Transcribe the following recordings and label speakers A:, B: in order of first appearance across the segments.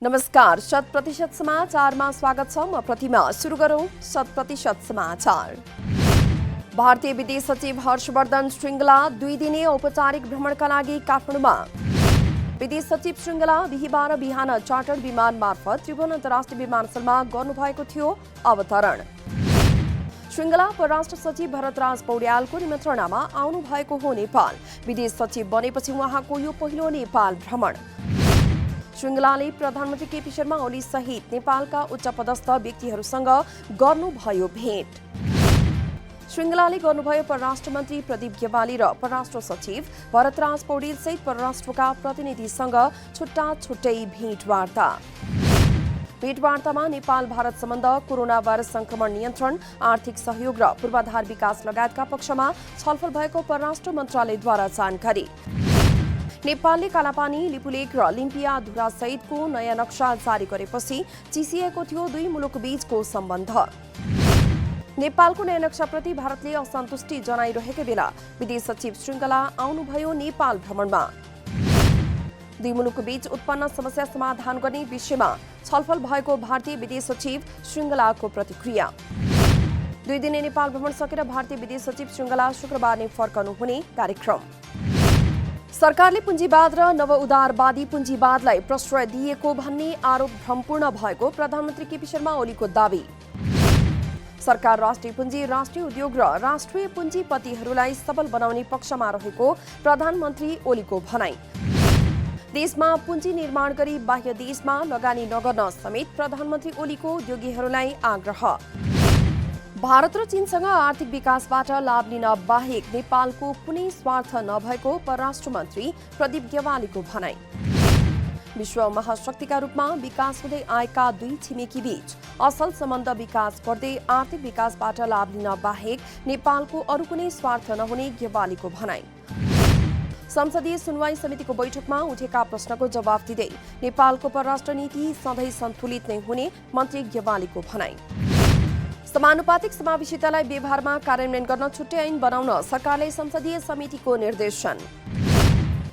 A: नमस्कार, 100% समाचारमा स्वागत छ। म प्रतिमा। सुरु गरौं 100% समाचार। भारतीय विदेश सचिव हर्षवर्धन श्रृंगला 2 दिने औपचारिक भ्रमणका लागि काठमाडौँमा। विदेश सचिव श्रृंगला बिहीबार बिहान चार्टर विमान मार्फत त्रिभुवन अन्तर्राष्ट्रिय विमानस्थलमा गर्नुभएको थियो अवतरण। श्रृंगला परराष्ट्र सचिव भरतराज पौड्यालको निमन्त्रणामा आउनु भएको हो नेपाल। विदेश सचिव बनेपछि उहाँको यो पहिलो नेपाल भ्रमण। श्रृंगलाले प्रधानमन्त्री केपी शर्मा ओली सहित नेपालका उच्चपदस्थ व्यक्तिहरूसँग गर्नुभयो भेट। श्रृंगलाले गर्नुभयो परराष्ट्र मन्त्री प्रदीप गेवाली र परराष्ट्र सचिव भरतराज पौडेल सहित परराष्ट्रका प्रतिनिधिसँग छुट्टा छुट्टै भेटवार्ता। भेटवार्तामा नेपाल भारत सम्बन्ध, कोरोना भाइरस संक्रमण नियन्त्रण, आर्थिक सहयोग र पूर्वाधार विकास लगायतका पक्षमा छलफल भएको परराष्ट्र मन्त्रालयद्वारा जानकारी। नेपालले कालापानी, लिपुलेक र लिम्पिया धुरा सहितको नयाँ नक्सा जारी गरेपछि चिसिएको थियो दुई मुलुक बीचको सम्बन्ध। नेपालको नयाँ नक्साप्रति भारतले असन्तुष्टि जनाइरहेकै बेला विदेश सचिव श्रृंगला आउनुभयो नेपाल भ्रमणमा। दुई मुलुक बीच उत्पन्न समस्या समाधान गर्ने विषयमा छलफल भएको भारतीय विदेश सचिव श्रृंगलाको प्रतिक्रिया। 2 दिने नेपाल भ्रमण सकेर भारतीय विदेश सचिव श्रृंगला शुक्रबार नै फर्कनुहुने कार्यक्रम। सरकारले पुँजीवाद र नवउदारवादी पुँजीवादलाई प्रश्रय दिएको भन्ने आरोप भ्रमपूर्ण भएको प्रधानमन्त्री केपी शर्मा ओलीको दावी। सरकार राष्ट्रिय पुँजी, राष्ट्रिय उद्योग र राष्ट्रिय पुँजीपतिहरूलाई सबल बनाउने पक्षमा रहेको प्रधानमन्त्री ओलीको भनाई। देशमा पुँजी निर्माण गरी बाह्य देशमा लगानी नगर्न समेत प्रधानमन्त्री ओलीको उद्योगीहरूलाई आग्रह। भारत र चीनसँग आर्थिक विकासबाट लाभ लिन बाहेक नेपालको कुनै स्वार्थ नभएको परराष्ट्र मन्त्री प्रदीप गेवालीको भनाई। विश्व महाशक्तिका रूपमा विकास हुँदै आएका दुई छिमेकी बीच असल सम्बन्ध विकास गर्दै आर्थिक विकासबाट लाभ लिन बाहेक नेपालको अरू कुनै स्वार्थ नहुने गेवालीको भनाई। संसदीय सुनवाई समितिको बैठकमा उठेका प्रश्नको जवाफ दिँदै नेपालको परराष्ट्र नीति सधैँ सन्तुलित नै हुने मन्त्री गेवालीको भनाई। समानुपातिक समावेशितालाई व्यवहारमा कार्यान्वयन गर्न छुट्टै ऐन बनाउन सरकारले संसदीय समितिको निर्देशन।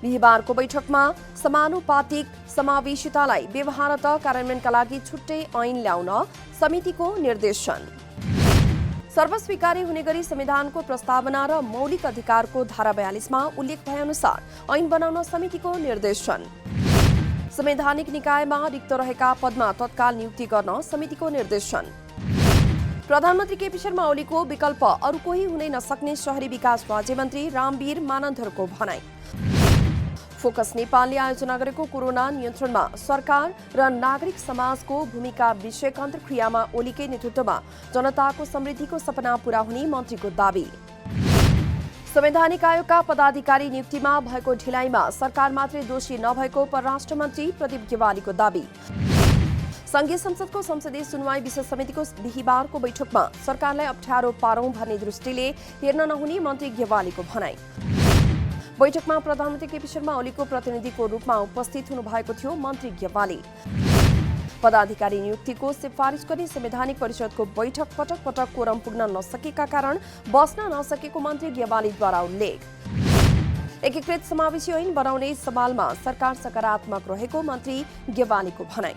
A: बिहीबारको बैठकमा समानुपातिक समावेशितालाई व्यवहारत कार्यान्वयनका लागि छुट्टै ऐन ल्याउन समितिको निर्देशन। सर्वस्वीकार्य हुने गरी संविधानको प्रस्तावना र मौलिक अधिकारको धारा 42 मा उल्लेख भए अनुसार ऐन बनाउन समितिको निर्देशन। संवैधानिक निकायमा रिक्त रहेका पदमा तत्काल नियुक्ति गर्न समितिको निर्देशन। प्रधानमन्त्री केपी शर्मा ओलीको विकल्प अरू कोही हुनै नसक्ने शहरी विकास राज्यमन्त्री रामवीर मानन्धरको भनाई। फोकस नेपालले आयोजना गरेको कोरोना नियन्त्रणमा सरकार र नागरिक समाजको भूमिका विषयक अन्तर्क्रियामा ओलीकै नेतृत्वमा जनताको समृद्धिको सपना पूरा हुने मन्त्रीको दावी। संवैधानिक आयोगका पदाधिकारी नियुक्तिमा भएको ढिलाइमा सरकार मात्रै दोषी नभएको परराष्ट्र मन्त्री प्रदीप गेवालीको दावी। संघीय संसदको संसदीय सुनवाई विशेष समितिको बिहीबारको बैठकमा सरकारलाई अप्ठ्यारो पारौं भन्ने दृष्टिले हेर्न नहुने मन्त्री गेवालीको भनाई। बैठकमा प्रधानमन्त्री केपी शर्मा ओलीको प्रतिनिधिको रूपमा उपस्थित हुनुभएको थियो मन्त्री गेवाली। पदाधिकारी नियुक्तिको सिफारिस गर्ने संवैधानिक परिषदको बैठक पटक पटक कोरम पुग्न नसकेका कारण बस्न नसकेको मन्त्री गेवालीद्वारा उल्लेख। एकीकृत समावेशी ऐन बनाउने सवालमा सरकार सकारात्मक रहेको मन्त्री गेवालीको भनाई।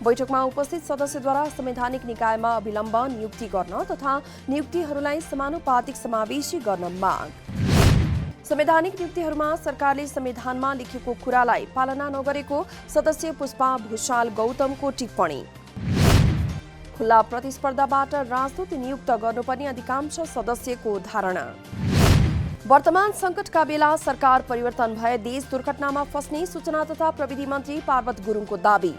A: बैठकमा उपस्थित सदस्यद्वारा संवैधानिक निकायमा अविलम्ब नियुक्ति गर्न तथा नियुक्तिहरूलाई समानुपातिक समावेशी गर्न माग। संवैधानिक नियुक्तिहरूमा सरकारले संविधानमा लेखेको कुरालाई पालना नगरेको सदस्य पुष्पा भूषाल गौतमको टिप्पणी। खुल्ला प्रतिस्पर्धाबाट राजदूत नियुक्त गर्नुपर्ने अधिकांश सदस्यको धारणा। वर्तमान संकटका बेला सरकार परिवर्तन भए देश दुर्घटनामा फस्ने सूचना तथा प्रविधि मन्त्री पार्वत गुरुङको दावी।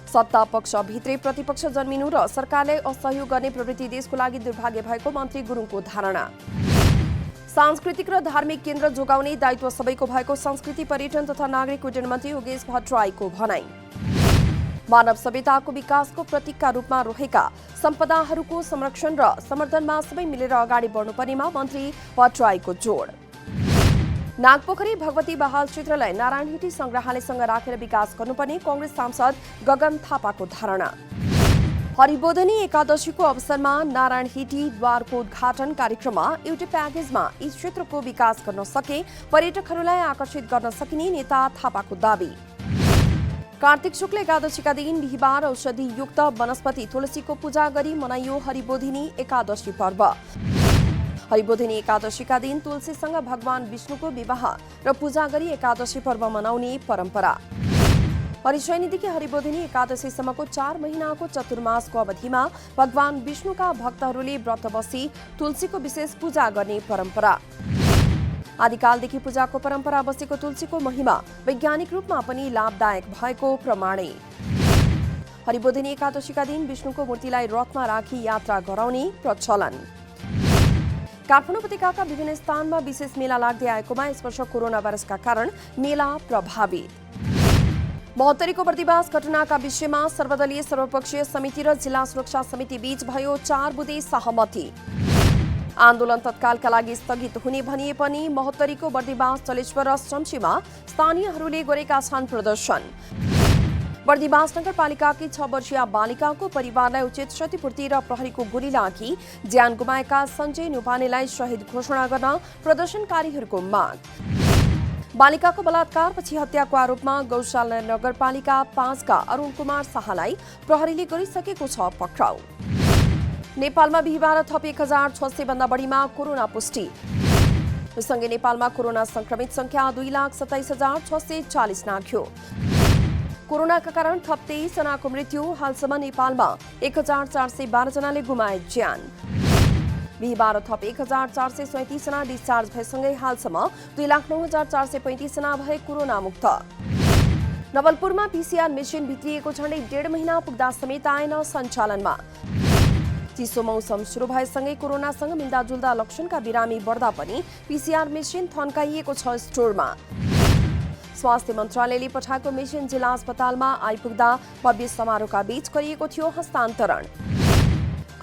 A: सत्ता पक्ष भित्रै प्रतिपक्ष जन्मिनु र सरकारलाई असहयोग गर्ने प्रवृत्ति देशको लागि दुर्भाग्य भएको मन्त्री गुरुङको धारणा। सांस्कृतिक र धार्मिक केन्द्र जोगाउने दायित्व सबैको भएको संस्कृति पर्यटन तथा नागरिक उड्डयन मन्त्री योगेश भट्टराईको भनाई। मानव सभ्यताको विकासको प्रतीकका रूपमा रहेका सम्पदाहरूको संरक्षण र सम्वर्धनमा सबै मिलेर अगाडि बढ्नुपर्नेमा मन्त्री भट्टराईको जोड। नागपोखरी भगवती बहाल क्षेत्रलाई नारायणहिटी संग्रहालयसँग राखेर विकास गर्नुपर्ने कांग्रेस सांसद गगन थापाको धारणा। हरिबोधनी एकादशीको अवसरमा नारायणहिटी द्वारको उद्घाटन कार्यक्रममा एउटै प्याकेजमा यस क्षेत्रको विकास गर्न सके पर्यटकहरूलाई आकर्षित गर्न सकिने नेता थापाको दावी। कार्तिक शुक्ल एकादशीका दिन बिहिबार औषधियुक्त वनस्पति तुलसीको पूजा गरी मनाइयो हरिबोधिनी एकादशी पर्व। हरिबोधिनी एकादशीका दिन तुलसीसँग भगवान विष्णुको विवाह र पूजा गरी एकादशी पर्व मनाउने परम्परा। हरिशयनीदेखि हरिबोधिनी एकादशीसम्मको 4 महिनाको चतुर्मासको अवधिमा भगवान विष्णुका भक्तहरूले व्रत बसी तुलसीको विशेष पूजा गर्ने परम्परा। आदिकालदेखि पूजाको परम्परा बसेको तुलसीको महिमा वैज्ञानिक रूपमा पनि लाभदायक भएको प्रमाणै। हरिबोधिनी एकादशीका दिन विष्णुको मूर्तिलाई रथमा राखी यात्रा गराउने प्रचलन। काठमाडौँ उपत्यकाका विभिन्न स्थानमा विशेष मेला लाग्दै आएकोमा यस वर्ष कोरोना भाइरसका कारण मेला प्रभावित। 72को बर्दिवास घटनाका विषयमा सर्वदलीय सर्वपक्षीय समिति र जिल्ला सुरक्षा समिति बीच भयो 4 बुँदे सहमति। आन्दोलन तत्कालका लागि स्थगित हुने भनिए पनि 72को बर्दिवास चलेश्वर र शम्सीमा स्थानीयहरूले गरेका छन् प्रदर्शन। बर्दिवास नगरपालिकाकी 6 वर्षीय बालिकाको परिवारलाई उचित क्षतिपूर्ति र प्रहरीको गोली लागि ज्यान गुमाएका सञ्जय नुपानेलाई शहीद घोषणा गर्न प्रदर्शनकारीहरूको माग। बालिकाको बलात्कारपछि हत्याको आरोपमा गौशाला नगरपालिका 5 का अरुण कुमार शाहलाई प्रहरीले गरिसकेको छ पक्राउ। नेपालमा बिहिबार थप 1600 भन्दा बढीमा कोरोना पुष्टि। सँगै नेपालमा कोरोना संक्रमित संख्या 2,27,640 नाघ्यो। कोरोनाका कारण थप 23 जनाको मृत्यु। हालसम्म नेपालमा 1,412 जनाले गुमाए ज्यान। बिहिबार थप 1,437 जना डिस्चार्ज भएसँगै हालसम्म 2,09,435 जना भए कोरोना मुक्त। नवलपुरमा पीसीआर मेसिन भित्रिएको झण्डै 1.5 महिना पुग्दा समेत आएन सञ्चालनमा। चिसो मौसम सुरु भएसँगै कोरोनासँग मिल्दाजुल्दा लक्षणका बिरामी बढ्दा पनि पीसीआर मेसिन थन्काइएको छ स्टोरमा। स्वास्थ्य मन्त्रालयले पठाएको मेसिन जिल्ला अस्पतालमा आइपुग्दा भव्य समारोहका बीच गरिएको थियो हस्तान्तरण।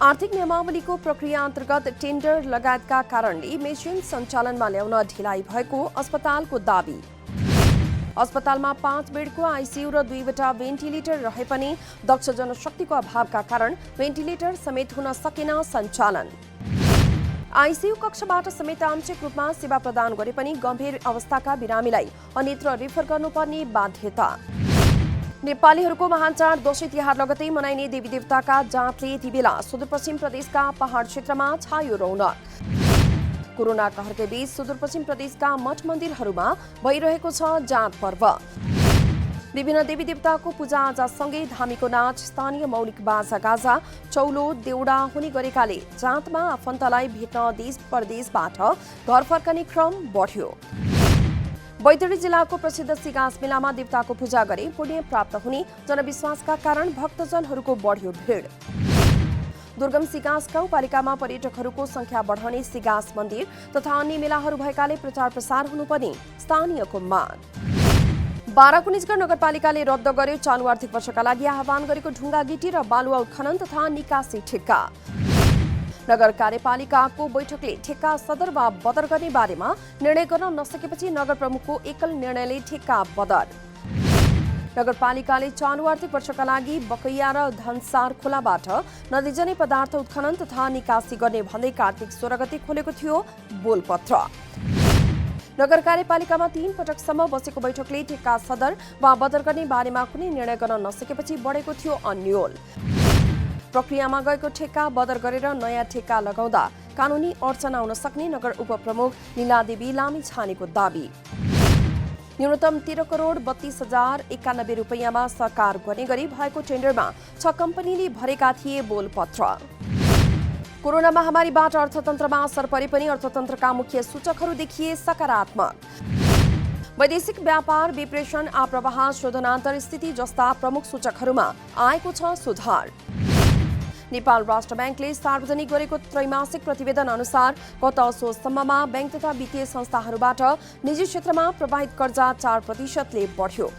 A: आर्थिक नियमावलीको प्रक्रिया अन्तर्गत टेन्डर लगायतका कारणले मेसिन सञ्चालनमा ल्याउन ढिलाइ भएको अस्पतालको दाबी। अस्पतालमा 5 बेडको आइसियु र 2वटा भेन्टिलेटर रहे पनि दक्ष जनशक्तिको अभावका कारण भेन्टिलेटर समेत हुन सकेन सञ्चालन। आइसियु कक्षबाट समेत आंशिक रूपमा सेवा प्रदान गरे पनि गम्भीर अवस्थाका बिरामीलाई अन्यत्र रेफर गर्नुपर्ने बाध्यता। नेपालीहरूको महान चाड दशैं तिहार लगतै मनाइने देवीदेवताका जातले यति बेला सुदूरपश्चिम प्रदेशका पहाड क्षेत्रमा छायो रौनक। कोरोना कहरकै बीच सुदूरपश्चिम प्रदेशका मठ मन्दिरहरूमा भइरहेको छ जात पर्व। विभिन्न देवी देवताको पूजा आजासँगै धामीको नाच, स्थानीय मौलिक बाजा गाजा, चौलो देउडा हुने गरेकाले जातमा आफन्तलाई भेट्न देश परदेशबाट घर फर्कने क्रम बढ्यो। बैतडी जिल्लाको प्रसिद्ध सिगास मेलामा देवताको पूजा गरे पुण्य प्राप्त हुने जनविश्वासका कारण भक्तजनहरूको बढ्यो भिड। दुर्गम सिगास गाउँपालिकामा पर्यटकहरूको संख्या बढाउने सिगास मन्दिर तथा अन्य मेलाहरू भएकाले प्रचार प्रसार हुनुपर्ने स्थानीयको माग। बाराको निजगढ नगरपालिकाले रद्द गर्यो चालु आर्थिक वर्षका लागि आह्वान गरेको ढुङ्गा गिटी र बालुवा उत्खनन तथा निकासी ठेक्का। नगर कार्यपालिकाको बैठकले ठेक्का सदर वा बदर गर्ने बारेमा निर्णय गर्न नसकेपछि नगर प्रमुखको एकल निर्णयले ठेक्का बदर। नगरपालिकाले चालु आर्थिक वर्षका लागि बकैया र धनसार खोलाबाट नदीजन्य पदार्थ उत्खनन तथा निकासी गर्ने भन्दै कार्तिक 16 गते खोलेको थियो बोलपत्र। नगर कार्यपालिकामा 3 पटकसम्म बसेको बैठकले ठेक्का सदर वा बदर गर्ने बारेमा कुनै निर्णय गर्न नसकेपछि बढेको थियो अन्यल। प्रक्रियामा गएको ठेक्का बदर गरेर नयाँ ठेक्का लगाउँदा कानुनी अडचन आउन सक्ने नगर उपप्रमुख लीलादेवी लामिछानेको दाबी। न्यूनतम 13,32,091 रुपैयाँमा साकार गर्ने गरी भएको टेन्डरमा 6 कम्पनीले भरेका थिए बोलपत्र। कोरोना महामारीबाट अर्थतन्त्रमा असर परे पनि अर्थतन्त्रका मुख्य सूचकहरू देखिए सकारात्मक। वैदेशिक व्यापार, विप्रेषण, आप्रवाह, शोधनान्तर स्थिति जस्ता प्रमुख सूचकहरूमा आएको छ सुधार। नेपाल राष्ट्र ब्याङ्कले सार्वजनिक गरेको त्रैमासिक प्रतिवेदन अनुसार गत असोजसम्ममा ब्याङ्क तथा वित्तीय संस्थाहरूबाट निजी क्षेत्रमा प्रवाहित कर्जा 4%ले बढ्यो।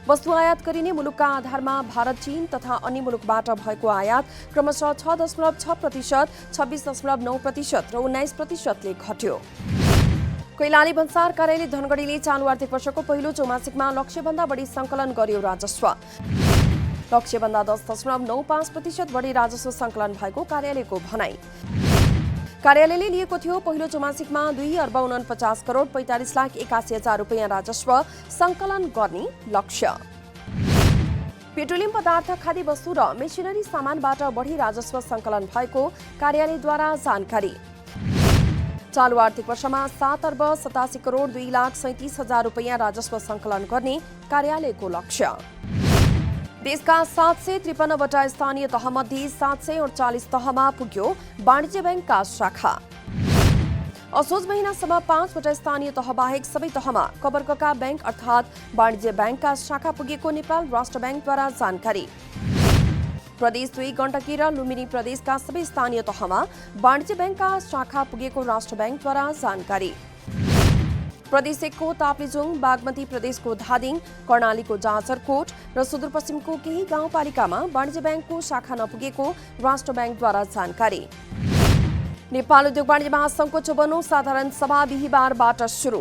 A: वस्तु आयात गरिने मुलुकका आधारमा भारत, चीन तथा अन्य मुलुकबाट भएको आयात क्रमशः 6.6%, 26.9% र 19%ले घट्यो। कैलाली भन्सार कार्यालय धनगढीले चालु आर्थिक वर्षको पहिलो चौमासिकमा लक्ष्यभन्दा बढी सङ्कलन गर्यो राजस्व। लक्ष्यभन्दा 10.95% बढी राजस्व सङ्कलन भएको कार्यालयको भनाई। कार्यालयले लिएको थियो पहिलो चौमासिकमा 2,49,45,45,81,000 रुपैयाँ राजस्व सङ्कलन गर्ने लक्ष्य। पेट्रोलियम पदार्थ, खाद्य वस्तु र मेसिनरी सामानबाट बढी राजस्व सङ्कलन भएको कार्यालयद्वारा जानकारी। चालु आर्थिक वर्षमा 7 अर्ब 87 करोड 2 लाख 37 हजार रुपैयाँ राजस्व सङ्कलन गर्ने कार्यालयको लक्ष्य। देशका 753 वटा स्थानीय तहमध्ये 748 तहमा पुग्यो वाणिज्य बैंकका शाखा। असोज महिनासम्म 5 वटा स्थानीय तह बाहेक सबै तहमा कबरकका बैंक अर्थात् वाणिज्य बैंकका शाखा पुगेको नेपाल राष्ट्र बैंकद्वारा जानकारी। प्रदेश 2 गण्डकी र लुम्बिनी प्रदेशका सबै स्थानीय तहमा वाणिज्य बैंकका शाखा पुगेको राष्ट्र बैंकद्वारा जानकारी। प्रदेश 1 को ताप्लेजुङ, बागमती प्रदेशको धादिङ, कर्णालीको जाजरकोट र सुदूरपश्चिमको केही गाउँपालिकामा वाणिज्य बैंकको शाखा नपुगेको राष्ट्र बैंकद्वारा जानकारी। नेपाल उद्योग वाणिज्य महासङ्घको 54औं साधारण सभा बिहीबारबाट सुरु।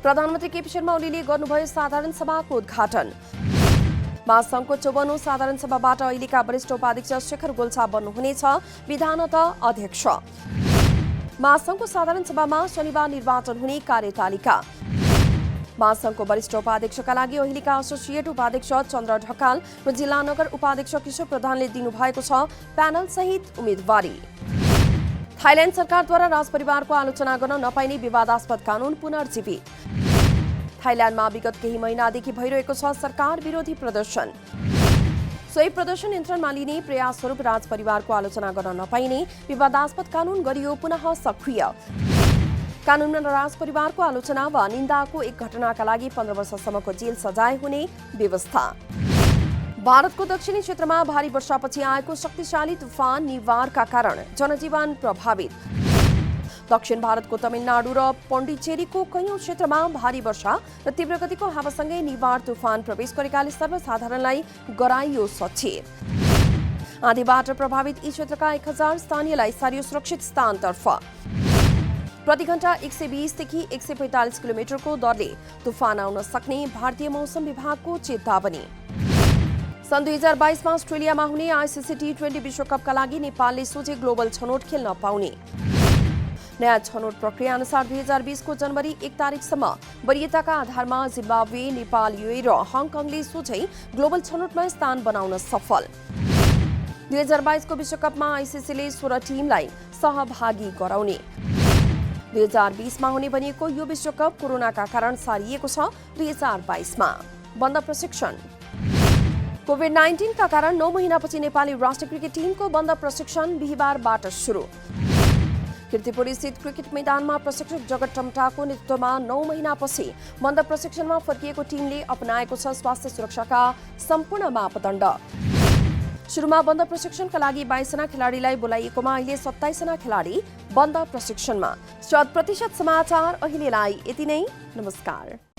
A: प्रधानमन्त्री केपी शर्मा ओलीले गर्नुभयो साधारण सभाको उद्घाटन। महासङ्घको 54औं साधारण सभाबाट अहिलेका वरिष्ठ उपाध्यक्ष शेखर गोल्छा बन्नुहुनेछ विधानत अध्यक्ष। महासङ्घको साधारण सभामा शनिबार निर्वाचन हुने कार्यतालिका। महासङ्घको वरिष्ठ उपाध्यक्षका लागि अहिलेका एसोसिएट उपाध्यक्ष चन्द्र ढकाल र जिल्ला नगर उपाध्यक्ष किशोर प्रधानले दिनुभएको छ प्यानल सहित उम्मेदवारी। थाइल्याण्ड सरकारद्वारा राजपरिवारको आलोचना गर्न नपाइने विवादास्पद कानून पुनर्जीवित। थाइल्याण्डमा विगत केही महिनादेखि भइरहेको छ सरकार विरोधी प्रदर्शन। सोही प्रदर्शन नियन्त्रणमा लिने प्रयास स्वरूप राजपरिवारको आलोचना गर्न नपाइने विवादास्पद कानून गरियो पुनः सक्रिय। कानूनमा राजपरिवारको आलोचना वा निन्दाको एक घटनाका लागि 15 वर्षसम्मको जेल सजाय हुने व्यवस्था। भारतको दक्षिणी क्षेत्रमा भारी वर्षापछि आएको शक्तिशाली तुफान निवारका कारण जनजीवन प्रभावित। दक्षिण भारतको तमिलनाडु र पोन्डिचेरीको कैयौं क्षेत्रमा भारी वर्षा र तीव्र गतिको हावासँगै निवार तुफान प्रवेश गरेकाले सर्वसाधारणलाई गराइयो सचेत। आँधीबाट प्रभावित यी क्षेत्रका 1000 स्थानीयलाई सारियो सुरक्षित स्थानतर्फ। प्रति घण्टा 120 देखि 145 किलोमिटरको दरले तुफान आउन सक्ने भारतीय मौसम विभागको चेतावनी। सन् 2022 मा अस्ट्रेलियामा हुने आईसीसी T20 विश्वकपका लागि नेपालले सोझै ग्लोबल छनौट खेल्न पाउने। नयाँ छनौट प्रक्रिया अनुसार 2020 को जनवरी 1 तारिकसम्म वरियताका आधारमा जिम्बाब्वे, नेपाल, युए र हङकङले सोझै ग्लोबल छनौटमा स्थान बनाउन सफल। 2022 को विश्वकपमा आईसीसीले 16 टिमलाई सहभागी गराउने। 2020 मा हुने भनिएको यो विश्वकप कोरोनाका कारण सारिएको छ 2022 मा। बन्द प्रशिक्षण। कोभिड-19 का कारण 9 महिनापछि नेपाली राष्ट्रिय क्रिकेट टिमको बन्द प्रशिक्षण बिहीबारबाट सुरु। कीर्तिपुरी स्थित क्रिकेट मैदानमा प्रशिक्षक जगत टम्टाको नेतृत्वमा 9 महिनापछि बन्द प्रशिक्षणमा फर्किएको टिमले अपनाएको छ स्वास्थ्य सुरक्षाका सम्पूर्ण मापदण्ड। सुरुमा बन्द प्रशिक्षणका लागि 22 जना खेलाडीलाई बोलाइएकोमा अहिले 27 जना खेलाडी बन्द प्रशिक्षणमा। 100% समाचार अहिलेलाई यति नै। नमस्कार।